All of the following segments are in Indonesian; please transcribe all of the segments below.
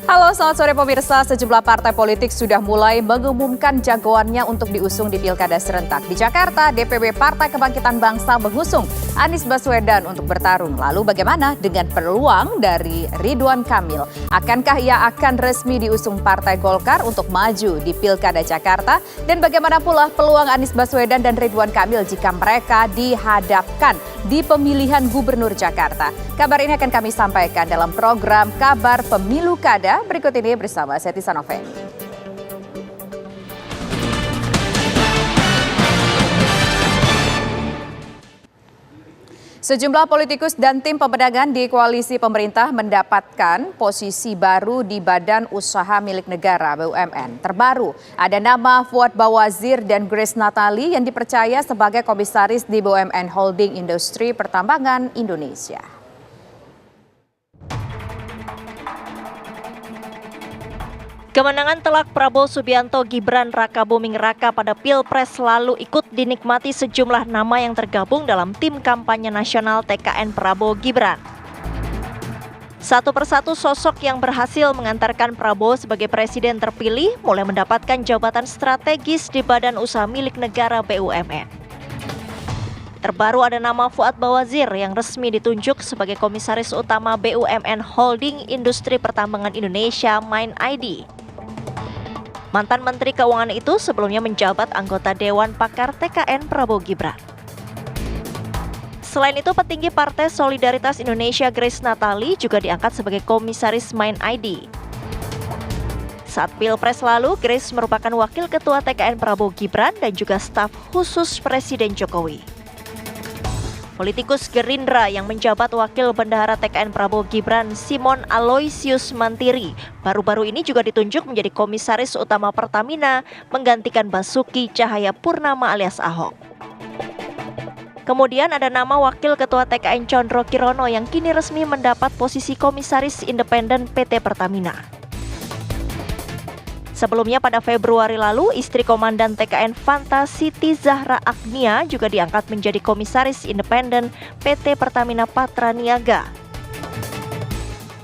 Halo, selamat sore pemirsa. Sejumlah partai politik sudah mulai mengumumkan jagoannya untuk diusung di Pilkada serentak. Di Jakarta, DPW Partai Kebangkitan Bangsa mengusung Anies Baswedan untuk bertarung. Lalu bagaimana dengan peluang dari Ridwan Kamil? Akankah ia akan resmi diusung Partai Golkar untuk maju di Pilkada Jakarta? Dan bagaimana pula peluang Anies Baswedan dan Ridwan Kamil jika mereka dihadapkan di pemilihan Gubernur Jakarta? Kabar ini akan kami sampaikan dalam program Kabar Pemilu Kada. Berikut ini bersama Seti Sanoveni. Sejumlah politikus dan tim pemenangan di koalisi pemerintah mendapatkan posisi baru di Badan Usaha Milik Negara (BUMN). Terbaru, ada nama Fuad Bawazir dan Grace Natali yang dipercaya sebagai komisaris di BUMN Holding Industri Pertambangan Indonesia. Kemenangan telak Prabowo Subianto Gibran Rakabuming Raka pada Pilpres lalu ikut dinikmati sejumlah nama yang tergabung dalam tim kampanye nasional TKN Prabowo Gibran. Satu persatu sosok yang berhasil mengantarkan Prabowo sebagai presiden terpilih mulai mendapatkan jabatan strategis di Badan Usaha Milik Negara BUMN. Terbaru ada nama Fuad Bawazir yang resmi ditunjuk sebagai komisaris utama BUMN Holding Industri Pertambangan Indonesia (MIND ID). Mantan Menteri Keuangan itu sebelumnya menjabat anggota Dewan Pakar TKN Prabowo Gibran. Selain itu, petinggi Partai Solidaritas Indonesia Grace Natali juga diangkat sebagai komisaris MIND ID. Saat Pilpres lalu, Grace merupakan wakil ketua TKN Prabowo Gibran dan juga staf khusus Presiden Jokowi. Politikus Gerindra yang menjabat wakil bendahara TKN Prabowo Gibran, Simon Aloysius Mantiri, baru-baru ini juga ditunjuk menjadi komisaris utama Pertamina menggantikan Basuki Cahayapurnama alias Ahok. Kemudian ada nama wakil ketua TKN Condro Kirono yang kini resmi mendapat posisi komisaris independen PT Pertamina. Sebelumnya pada Februari lalu, istri Komandan TKN Fanta Siti Zahra Agnia juga diangkat menjadi komisaris independen PT Pertamina Patraniaga.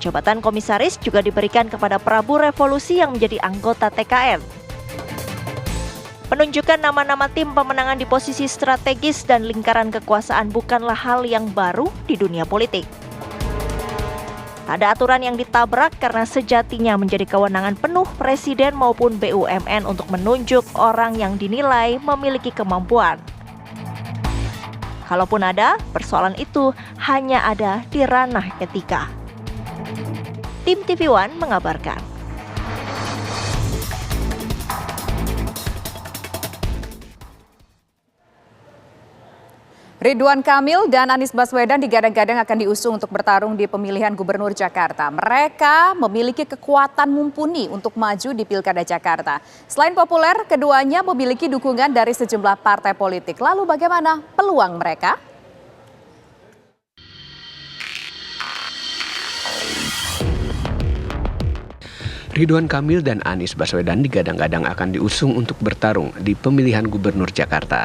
Jabatan komisaris juga diberikan kepada Prabu Revolusi yang menjadi anggota TKN. Penunjukan nama-nama tim pemenangan di posisi strategis dan lingkaran kekuasaan bukanlah hal yang baru di dunia politik. Ada aturan yang ditabrak karena sejatinya menjadi kewenangan penuh Presiden maupun BUMN untuk menunjuk orang yang dinilai memiliki kemampuan. Kalaupun ada, persoalan itu hanya ada di ranah etika. Tim TV One mengabarkan. Ridwan Kamil dan Anies Baswedan digadang-gadang akan diusung untuk bertarung di pemilihan Gubernur Jakarta. Mereka memiliki kekuatan mumpuni untuk maju di Pilkada Jakarta. Selain populer, keduanya memiliki dukungan dari sejumlah partai politik. Lalu bagaimana peluang mereka? Ridwan Kamil dan Anies Baswedan digadang-gadang akan diusung untuk bertarung di pemilihan Gubernur Jakarta.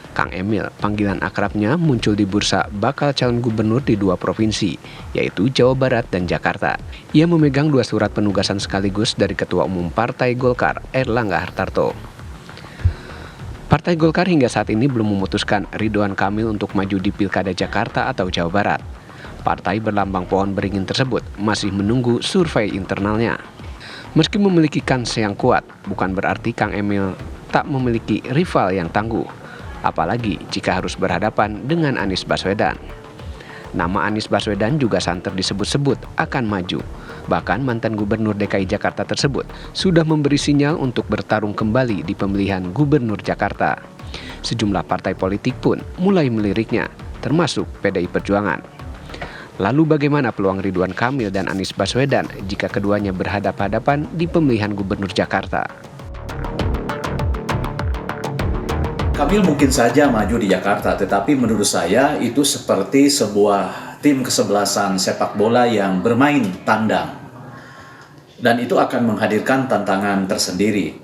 Kang Emil, panggilan akrabnya, muncul di bursa bakal calon gubernur di dua provinsi, yaitu Jawa Barat dan Jakarta. Ia memegang dua surat penugasan sekaligus dari Ketua Umum Partai Golkar, Erlangga Hartarto. Partai Golkar hingga saat ini belum memutuskan Ridwan Kamil untuk maju di Pilkada Jakarta atau Jawa Barat. Partai berlambang pohon beringin tersebut masih menunggu survei internalnya. Meski memiliki kans yang kuat, bukan berarti Kang Emil tak memiliki rival yang tangguh. Apalagi jika harus berhadapan dengan Anies Baswedan. Nama Anies Baswedan juga santer disebut-sebut akan maju. Bahkan mantan Gubernur DKI Jakarta tersebut sudah memberi sinyal untuk bertarung kembali di pemilihan Gubernur Jakarta. Sejumlah partai politik pun mulai meliriknya, termasuk PDI Perjuangan. Lalu bagaimana peluang Ridwan Kamil dan Anies Baswedan jika keduanya berhadapan-hadapan di pemilihan Gubernur Jakarta? Kamil mungkin saja maju di Jakarta, tetapi menurut saya itu seperti sebuah tim kesebelasan sepak bola yang bermain tandang. Dan itu akan menghadirkan tantangan tersendiri.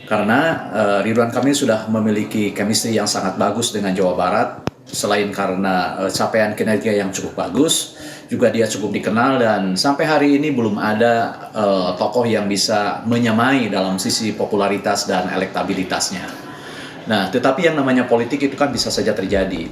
Karena Ridwan Kamil sudah memiliki chemistry yang sangat bagus dengan Jawa Barat. Selain karena capaian kinerja yang cukup bagus, juga dia cukup dikenal dan sampai hari ini belum ada tokoh yang bisa menyamai dalam sisi popularitas dan elektabilitasnya. Nah, tetapi yang namanya politik itu kan bisa saja terjadi.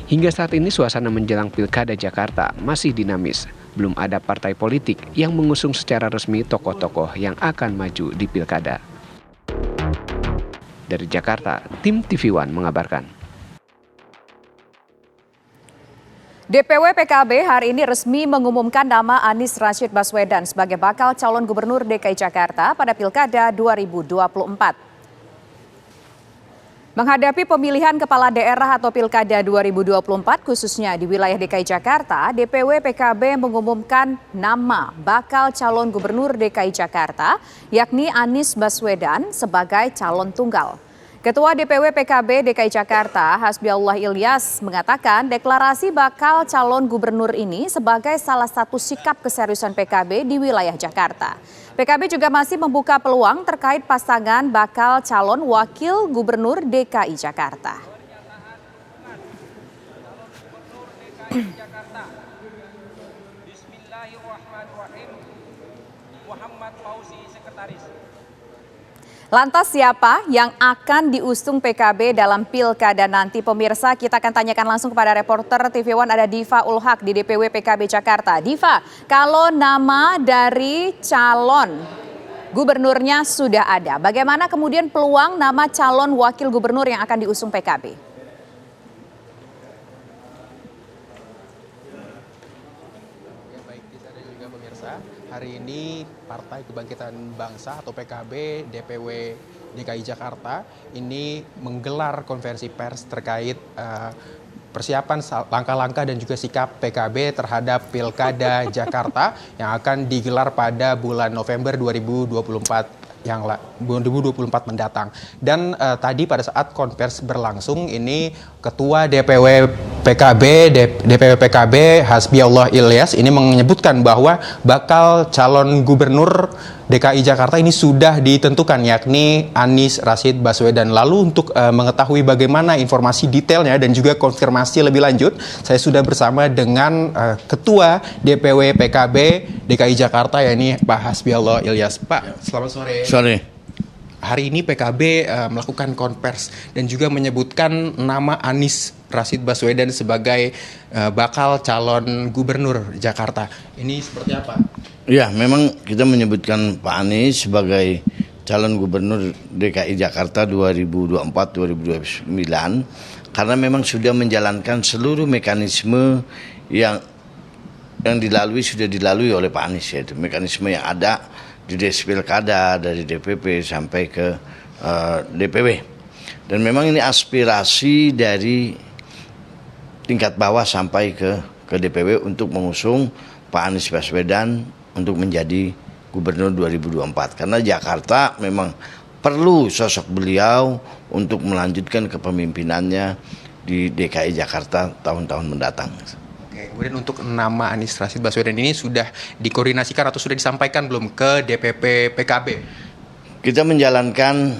Hingga saat ini suasana menjelang Pilkada Jakarta masih dinamis. Belum ada partai politik yang mengusung secara resmi tokoh-tokoh yang akan maju di Pilkada. Dari Jakarta, tim TV One mengabarkan. DPW PKB hari ini resmi mengumumkan nama Anies Rashid Baswedan sebagai bakal calon gubernur DKI Jakarta pada Pilkada 2024. Menghadapi pemilihan kepala daerah atau Pilkada 2024 khususnya di wilayah DKI Jakarta, DPW PKB mengumumkan nama bakal calon gubernur DKI Jakarta yakni Anies Baswedan sebagai calon tunggal. Ketua DPW PKB DKI Jakarta, Hasbiallah Ilyas, mengatakan deklarasi bakal calon gubernur ini sebagai salah satu sikap keseriusan PKB di wilayah Jakarta. PKB juga masih membuka peluang terkait pasangan bakal calon wakil gubernur DKI Jakarta. Bismillahirrahmanirrahim. Muhammad Fauzi, Sekretaris. Lantas siapa yang akan diusung PKB dalam Pilkada nanti? Pemirsa, kita akan tanyakan langsung kepada reporter TV One ada Diva Ulhak di DPW PKB Jakarta. Diva, kalau nama dari calon gubernurnya sudah ada, bagaimana kemudian peluang nama calon wakil gubernur yang akan diusung PKB? Hari ini Partai Kebangkitan Bangsa atau PKB DPW DKI Jakarta ini menggelar konferensi pers terkait persiapan langkah-langkah dan juga sikap PKB terhadap Pilkada Jakarta yang akan digelar pada bulan November 2024 mendatang. Dan tadi pada saat konferensi berlangsung ini Ketua DPW PKB Hasbiallah Ilyas ini menyebutkan bahwa bakal calon gubernur DKI Jakarta ini sudah ditentukan yakni Anies Rashid Baswedan. Lalu untuk mengetahui bagaimana informasi detailnya dan juga konfirmasi lebih lanjut, saya sudah bersama dengan Ketua DPW PKB DKI Jakarta yakni Pak Hasbiallah Ilyas. Pak, selamat sore. Sore. Hari ini PKB melakukan konvers dan juga menyebutkan nama Anies Rashid Baswedan sebagai bakal calon gubernur Jakarta. Ini seperti apa? Ya, memang kita menyebutkan Pak Anies sebagai calon gubernur DKI Jakarta 2024-2029 karena memang sudah menjalankan seluruh mekanisme yang sudah dilalui oleh Pak Anies, yaitu mekanisme yang ada di Pilkada dari DPP sampai ke DPW. Dan memang ini aspirasi dari tingkat bawah sampai ke DPW untuk mengusung Pak Anies Baswedan untuk menjadi gubernur 2024. Karena Jakarta memang perlu sosok beliau untuk melanjutkan kepemimpinannya di DKI Jakarta tahun-tahun mendatang. Kemudian untuk nama Anies Rashid Baswedan ini sudah dikoordinasikan atau sudah disampaikan belum ke DPP PKB? Kita menjalankan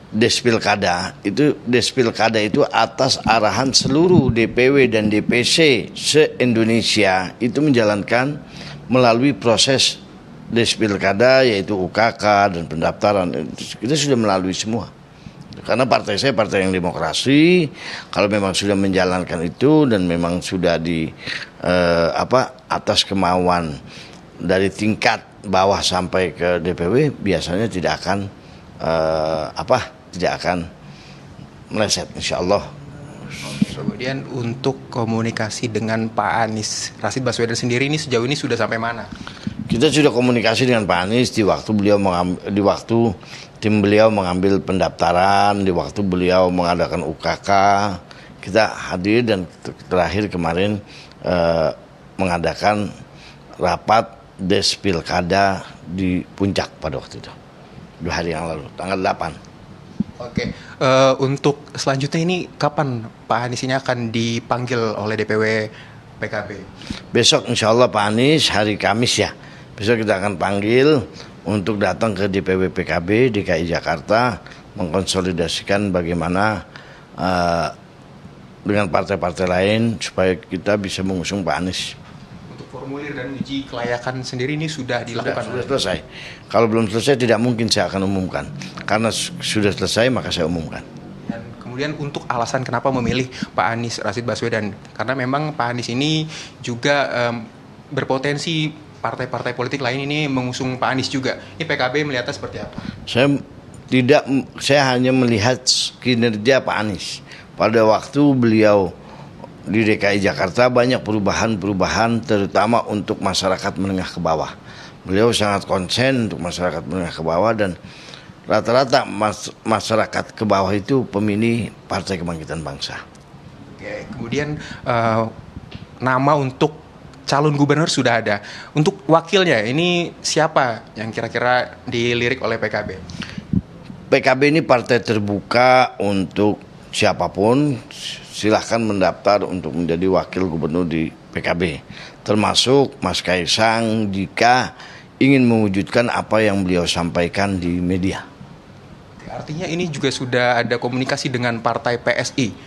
Despilkada itu atas arahan seluruh DPW dan DPC se-Indonesia itu menjalankan melalui proses Despilkada yaitu UKK dan pendaftaran. Kita sudah melalui semua. Karena partai saya partai yang demokrasi, kalau memang sudah menjalankan itu dan memang sudah atas kemauan dari tingkat bawah sampai ke DPW biasanya tidak akan meleset, insya Allah. Kemudian untuk komunikasi dengan Pak Anies Rashid Baswedan sendiri ini sejauh ini sudah sampai mana? Kita sudah komunikasi dengan Pak Anies di waktu tim beliau mengambil pendaftaran, di waktu beliau mengadakan UKK, kita hadir dan terakhir kemarin mengadakan rapat Despilkada di Puncak pada waktu itu, 2 hari yang lalu, tanggal 8. Oke, untuk selanjutnya ini kapan Pak Anies ini akan dipanggil oleh DPW PKB? Besok insya Allah Pak Anies hari Kamis ya, besok kita akan panggil untuk datang ke DPW PKB DKI Jakarta mengkonsolidasikan bagaimana dengan partai-partai lain supaya kita bisa mengusung Pak Anies. Untuk formulir dan uji kelayakan sendiri ini sudah dilakukan? Sudah selesai. Kalau belum selesai tidak mungkin saya akan umumkan. Karena sudah selesai maka saya umumkan. Dan kemudian untuk alasan kenapa memilih Pak Anies Rashid Baswedan, karena memang Pak Anies ini juga berpotensi partai-partai politik lain ini mengusung Pak Anies juga. Ini PKB melihatnya seperti apa? Saya hanya melihat kinerja Pak Anies. Pada waktu beliau di DKI Jakarta banyak perubahan-perubahan terutama untuk masyarakat menengah ke bawah. Beliau sangat konsen untuk masyarakat menengah ke bawah dan rata-rata masyarakat ke bawah itu pemilih Partai Kebangkitan Bangsa. Oke, kemudian nama untuk calon gubernur sudah ada. Untuk wakilnya ini siapa yang kira-kira dilirik oleh PKB? PKB ini partai terbuka untuk siapapun silahkan mendaftar untuk menjadi wakil gubernur di PKB. Termasuk Mas Kaisang jika ingin mewujudkan apa yang beliau sampaikan di media. Artinya ini juga sudah ada komunikasi dengan partai PSI?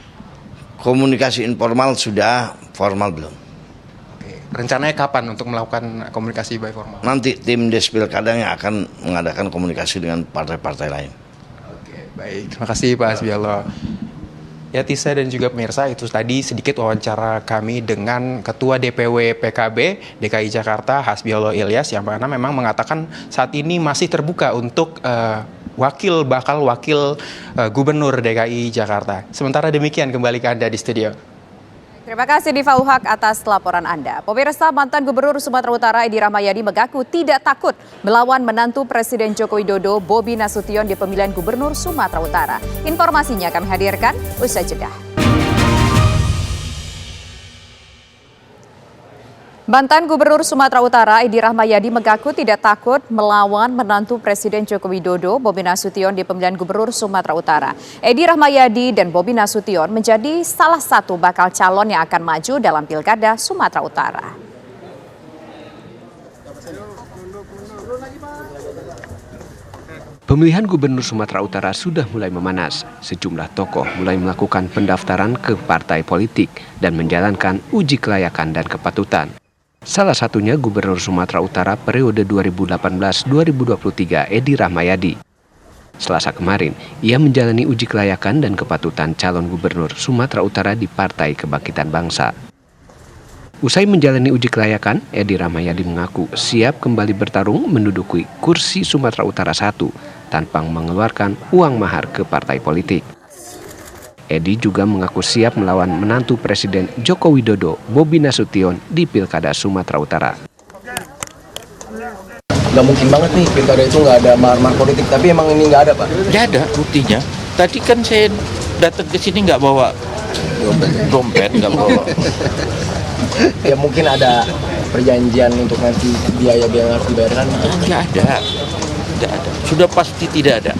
Komunikasi informal sudah, formal belum. Rencananya kapan untuk melakukan komunikasi by formal? Nanti tim Des Pilkada yang akan mengadakan komunikasi dengan partai-partai lain. Oke, baik. Terima kasih Pak Hasbiallah. Ya Tisa dan juga pemirsa, itu tadi sedikit wawancara kami dengan Ketua DPW PKB DKI Jakarta Hasbiallah Ilyas yang mana memang mengatakan saat ini masih terbuka untuk bakal wakil Gubernur DKI Jakarta. Sementara demikian kembali ke Anda di studio. Terima kasih Diva Uhak atas laporan Anda. Pemirsa, mantan Gubernur Sumatera Utara Edi Rahmayadi mengaku tidak takut melawan menantu Presiden Joko Widodo Bobi Nasution di pemilihan Gubernur Sumatera Utara. Informasinya kami hadirkan usai jeda. Mantan Gubernur Sumatera Utara Edi Rahmayadi mengaku tidak takut melawan menantu Presiden Joko Widodo Bobi Nasution di pemilihan Gubernur Sumatera Utara. Edi Rahmayadi dan Bobi Nasution menjadi salah satu bakal calon yang akan maju dalam Pilkada Sumatera Utara. Pemilihan Gubernur Sumatera Utara sudah mulai memanas. Sejumlah tokoh mulai melakukan pendaftaran ke partai politik dan menjalankan uji kelayakan dan kepatutan. Salah satunya Gubernur Sumatera Utara periode 2018-2023 Edi Rahmayadi. Selasa kemarin, ia menjalani uji kelayakan dan kepatutan calon Gubernur Sumatera Utara di Partai Kebangkitan Bangsa. Usai menjalani uji kelayakan, Edi Rahmayadi mengaku siap kembali bertarung menduduki kursi Sumatera Utara 1 tanpa mengeluarkan uang mahar ke partai politik. Edi juga mengaku siap melawan menantu Presiden Joko Widodo, Bobi Nasution, di Pilkada Sumatera Utara. Nggak mungkin banget nih, pilkada itu nggak ada mahar-mahar politik, tapi emang ini nggak ada, Pak? Nggak ada buktinya. Tadi kan saya datang ke sini nggak bawa dompet, nggak bawa. Ya mungkin ada perjanjian untuk nanti biaya yang harus dibayarkan. Nggak ada. Sudah pasti tidak ada.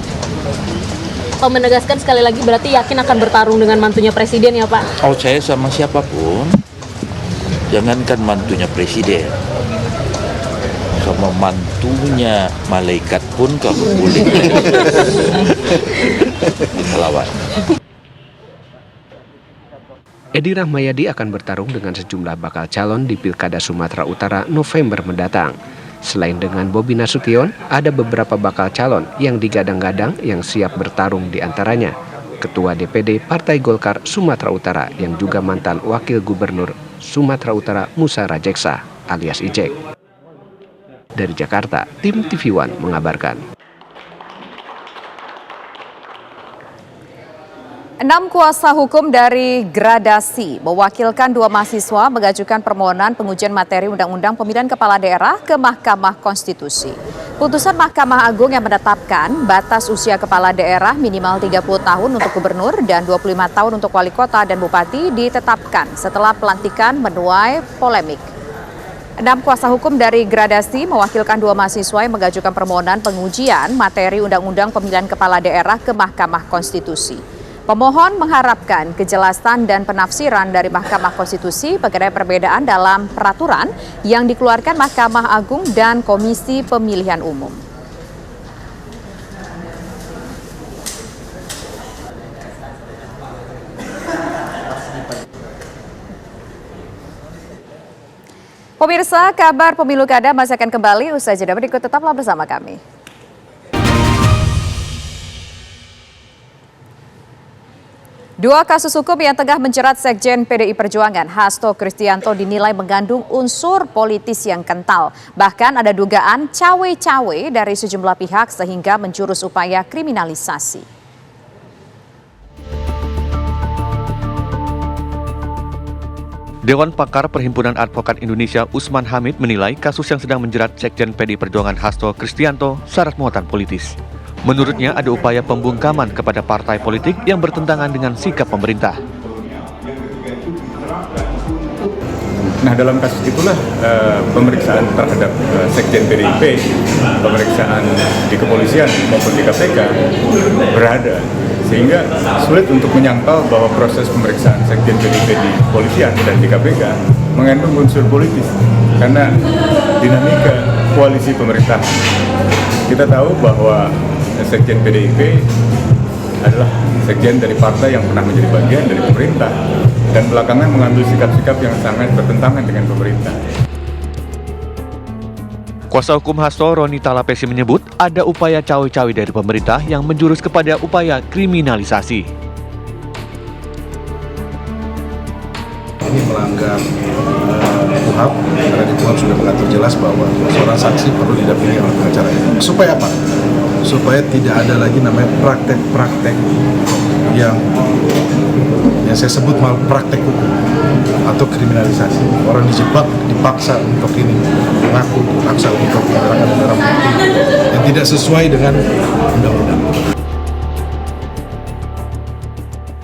Pak menegaskan sekali lagi berarti yakin akan bertarung dengan mantunya presiden ya Pak? Oh, saya sama siapapun, jangankan mantunya presiden, sama mantunya malaikat pun kamu boleh lawan. Edi Rahmayadi akan bertarung dengan sejumlah bakal calon di Pilkada Sumatera Utara November mendatang. Selain dengan Bobi Nasution, ada beberapa bakal calon yang digadang-gadang yang siap bertarung di antaranya Ketua DPD Partai Golkar Sumatera Utara yang juga mantan Wakil Gubernur Sumatera Utara Musa Rajeksa alias Ijek. Dari Jakarta, tim TV One mengabarkan. 6 kuasa hukum dari Gradasi mewakilkan 2 mahasiswa mengajukan permohonan pengujian materi Undang-Undang Pemilihan Kepala Daerah ke Mahkamah Konstitusi. Putusan Mahkamah Agung yang menetapkan batas usia kepala daerah minimal 30 tahun untuk gubernur dan 25 tahun untuk wali kota dan bupati ditetapkan setelah pelantikan menuai polemik. 6 kuasa hukum dari Gradasi mewakilkan 2 mahasiswa yang mengajukan permohonan pengujian materi Undang-Undang Pemilihan Kepala Daerah ke Mahkamah Konstitusi. Pemohon mengharapkan kejelasan dan penafsiran dari Mahkamah Konstitusi mengenai perbedaan dalam peraturan yang dikeluarkan Mahkamah Agung dan Komisi Pemilihan Umum. Pemirsa, kabar pemilu kada masih akan kembali usai jeda berikut, tetaplah bersama kami. Dua kasus hukum yang tengah menjerat Sekjen PDI Perjuangan, Hasto Kristianto, dinilai mengandung unsur politis yang kental. Bahkan ada dugaan cawe-cawe dari sejumlah pihak sehingga menjurus upaya kriminalisasi. Dewan Pakar Perhimpunan Advokat Indonesia Usman Hamid menilai kasus yang sedang menjerat Sekjen PDI Perjuangan Hasto Kristianto syarat muatan politis. Menurutnya ada upaya pembungkaman kepada partai politik yang bertentangan dengan sikap pemerintah. Nah, dalam kasus itulah pemeriksaan terhadap Sekjen PDIP, pemeriksaan di kepolisian maupun di KPK berada. Sehingga sulit untuk menyangkal bahwa proses pemeriksaan Sekjen PDIP di kepolisian dan di KPK mengandung unsur politis. Karena dinamika koalisi pemerintah. Kita tahu bahwa Sekjen PDIP adalah sekjen dari partai yang pernah menjadi bagian dari pemerintah dan belakangan mengambil sikap-sikap yang sangat bertentangan dengan pemerintah. Kuasa hukum Hasto, Roni Talapesi, menyebut ada upaya cawe-cawe dari pemerintah yang menjurus kepada upaya kriminalisasi. Ini melanggar KUHAP, karena di KUHAP sudah mengatur jelas bahwa seorang saksi perlu didampingi oleh pengacara. Supaya apa? Supaya tidak ada lagi namanya praktek-praktek yang saya sebut malpraktek hukum atau kriminalisasi. Orang dijebak, dipaksa untuk ini, mengaku, dipaksa untuk menerangkan barang bukti yang tidak sesuai dengan undang-undang.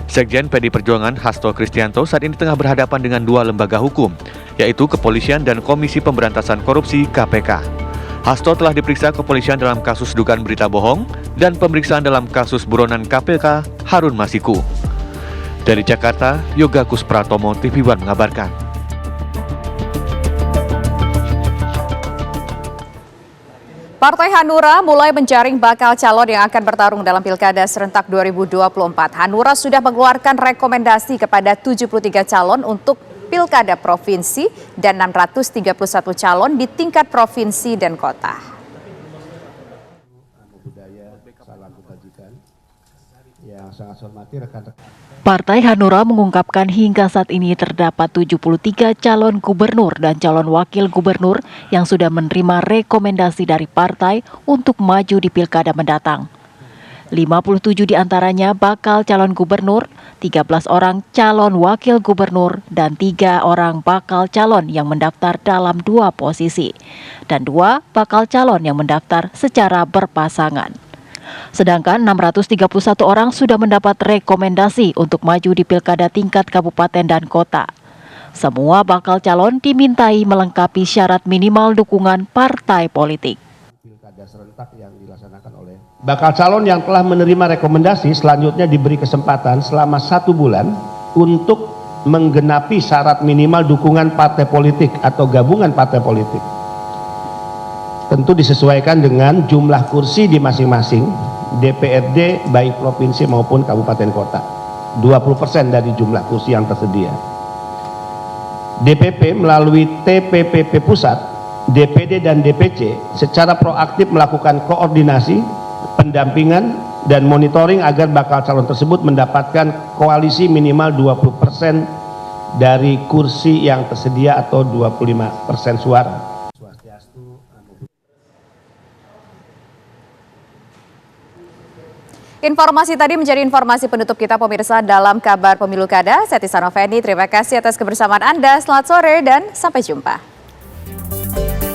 Sekjen PDI Perjuangan Hasto Kristianto saat ini tengah berhadapan dengan dua lembaga hukum, yaitu Kepolisian dan Komisi Pemberantasan Korupsi (KPK). Hasto telah diperiksa kepolisian dalam kasus dugaan berita bohong dan pemeriksaan dalam kasus buronan KPK Harun Masiku. Dari Jakarta, Yoga Kuspratomo, TV One mengabarkan. Partai Hanura mulai menjaring bakal calon yang akan bertarung dalam Pilkada serentak 2024. Hanura sudah mengeluarkan rekomendasi kepada 73 calon untuk Pilkada Provinsi dan 631 calon di tingkat provinsi dan kota. Partai Hanura mengungkapkan hingga saat ini terdapat 73 calon gubernur dan calon wakil gubernur yang sudah menerima rekomendasi dari partai untuk maju di Pilkada mendatang. 57 diantaranya bakal calon gubernur, 13 orang calon wakil gubernur, dan 3 orang bakal calon yang mendaftar dalam 2 posisi, dan 2 bakal calon yang mendaftar secara berpasangan. Sedangkan 631 orang sudah mendapat rekomendasi untuk maju di Pilkada tingkat kabupaten dan kota. Semua bakal calon dimintai melengkapi syarat minimal dukungan partai politik. Bakal calon yang telah menerima rekomendasi selanjutnya diberi kesempatan selama 1 bulan untuk menggenapi syarat minimal dukungan partai politik atau gabungan partai politik. Tentu disesuaikan dengan jumlah kursi di masing-masing DPRD baik provinsi maupun kabupaten kota. 20% dari jumlah kursi yang tersedia. DPP melalui TPPP Pusat, DPD dan DPC secara proaktif melakukan koordinasi, pendampingan, dan monitoring agar bakal calon tersebut mendapatkan koalisi minimal 20% dari kursi yang tersedia atau 25% suara. Informasi tadi menjadi informasi penutup kita pemirsa dalam kabar pemilu kada. Saya Tisano Feni, terima kasih atas kebersamaan Anda. Selamat sore dan sampai jumpa.